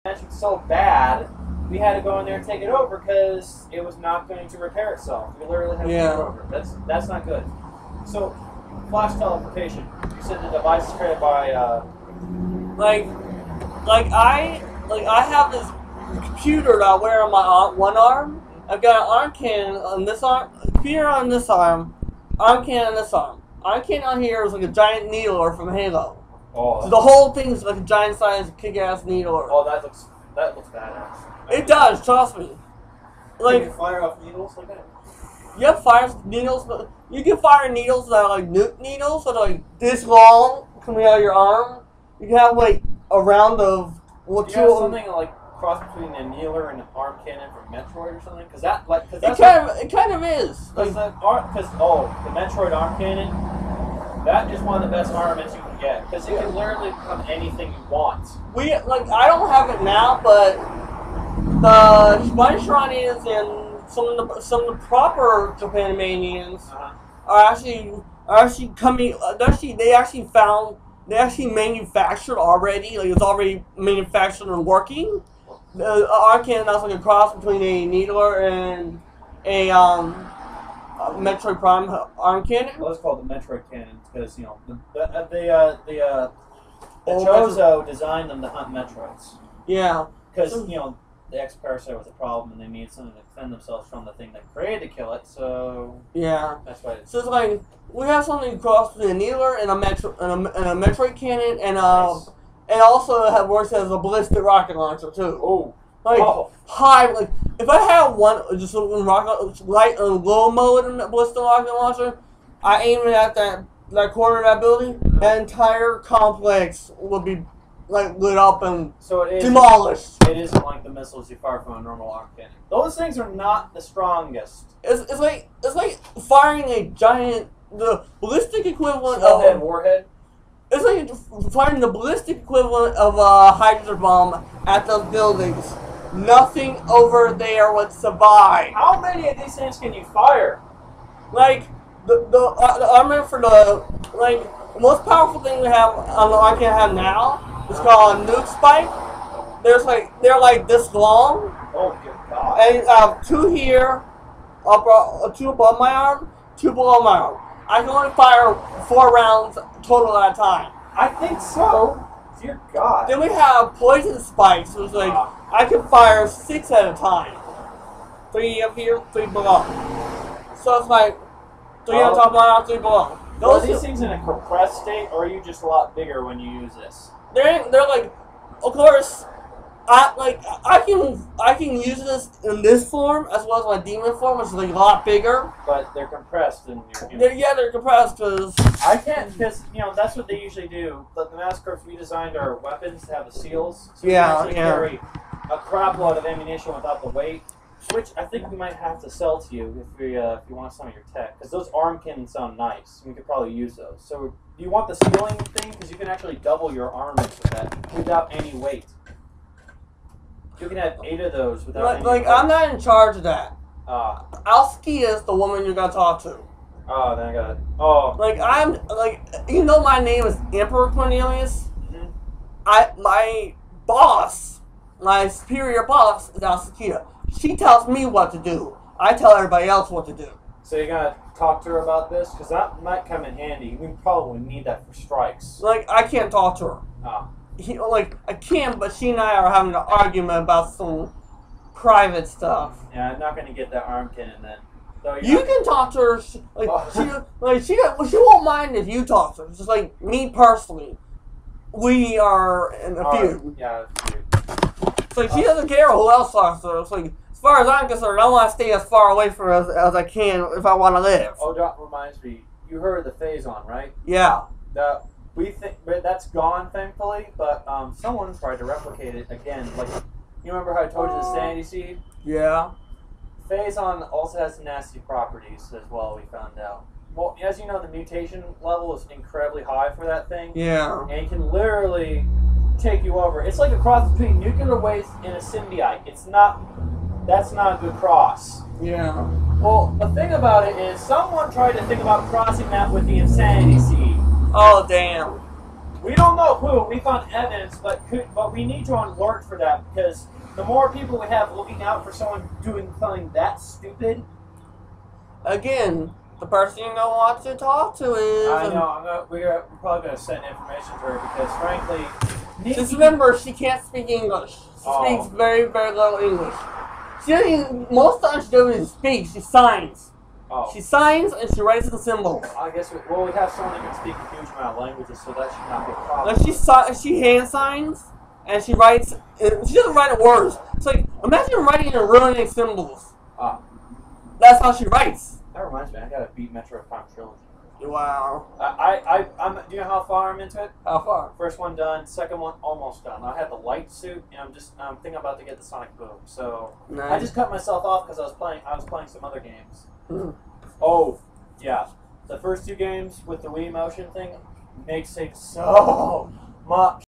damaged so bad, we had to go in there and take it over because it was not going to repair itself. We literally had to take it over. That's not good. So, flash teleportation. You said the device is created by like I have this computer that I wear on my one arm. I've got an arm cannon on this arm, computer on this arm cannon on this arm. Arm cannon on here is like a giant needler from Halo. Oh, so the whole thing is like a giant sized kick-ass needler. Oh, that looks badass. It does, trust me. Like, can you fire off needles like that? Yeah, fire needles, but you can fire needles that are like nuke needles that are like this long coming out of your arm. You can have like a round of what you have something like cross between a needler and an arm cannon from Metroid or something? Because that it kind of is. Because the Metroid arm cannon, that is one of the best armaments you can get because it can literally become anything you want. I don't have it now, but the Spanish Iranians and some of the proper Japanimanians are actually coming. They actually manufactured already. Like it's already manufactured and working. The arm cannon that's like a cross between a needler and a Metroid Prime arm cannon. Well, it's called the Metroid cannon because the Chozo designed them to hunt Metroids. Yeah. Because the X-Parasite was a problem, and they needed something to defend themselves from the thing that created to kill it. So yeah, that's why. So it's like we have something cross between a needler and a Metroid cannon, and and also it works as a ballistic rocket launcher too. Oh. High, like if I had one just a rocket light and low mode in the ballistic rocket launcher, I aim it at that corner of that building, that entire complex would be like lit up and demolished. It isn't like the missiles you fire from a normal arc cannon. Those things are not the strongest. It's like firing a giant the ballistic equivalent of warhead. It's like firing the ballistic equivalent of a hydrogen bomb at those buildings. Nothing over there would survive. How many of these things can you fire? Like the armament for the most powerful thing we have on the arc cannon have now is called a nuke spike. They're like this long. Oh good God! And I have two here, two above my arm, two below my arm. I can only fire 4 rounds total at a time. I think so. Dear God. Then we have poison spikes, which I can fire 6 at a time. 3 up here, 3 below. So it's like 3 on top of my arm, 3 below. Are these things in a compressed state, or are you just a lot bigger when you use this? They're like, of course, I can use this in this form as well as my demon form, which is like a lot bigger. But they're compressed and they're compressed because I can't because that's what they usually do. But the Massacre, we designed our weapons to have the seals, so we can actually carry a crap load of ammunition without the weight. Which I think we might have to sell to you if you want some of your tech, because those arm cannons sound nice. We could probably use those. So do you want the sealing thing? Because you can actually double your armaments with that without any weight. You can have 8 of those without any weight. I'm not in charge of that. Alskia is the woman you're gonna talk to. Oh, then I got it. Oh. Even though my name is Emperor Cornelius, my superior boss is Alskia. She tells me what to do. I tell everybody else what to do. So you're gonna talk to her about this? Because that might come in handy. We probably need that for strikes. I can't talk to her. I can, but she and I are having an argument about some private stuff. Yeah, I'm not gonna get that arm cannon then. So you can talk to her. She won't mind if you talk to her. Just like me personally, we are in a feud. Yeah, feud. So she doesn't care who else talks to her. It's like, as far as I'm concerned, I want to stay as far away from her as I can if I want to live. Oh, that reminds me. You heard of the Phazon, right? Yeah. We think that's gone, thankfully, but someone tried to replicate it again. Like, you remember how I told you the Sanity Seed? Yeah. Phazon also has nasty properties as well, we found out. Well, as you know, the mutation level is incredibly high for that thing. Yeah. And it can literally take you over. It's like a cross between nuclear waste and a symbiote. That's not a good cross. Yeah. Well, the thing about it is someone tried to think about crossing that with the Insanity Seed. Oh, damn. We don't know who. We found evidence, but we need you on alert for that because the more people we have looking out for someone doing something that stupid. Again, the person you don't want to talk to is. I know. We're probably going to send information to her because, frankly, just remember she can't speak English. She speaks very, very little English. She doesn't. Most times she doesn't speak. She signs. Oh. She signs and she writes the symbols. I guess we have someone that can speak a huge amount of languages, so that should not be a problem. Like she hand signs and she writes. She doesn't write words. It's like imagine writing and ruining symbols. That's how she writes. That reminds me, I gotta beat Metroid Prime Trilogy. Wow. I'm. Do you know how far I'm into it? How far? First one done. Second one almost done. I had the light suit, and I'm thinking about to get the Sonic Boom. So nice. I just cut myself off because I was playing some other games. Oh, yeah. The first two games with the Wii motion thing makes it so much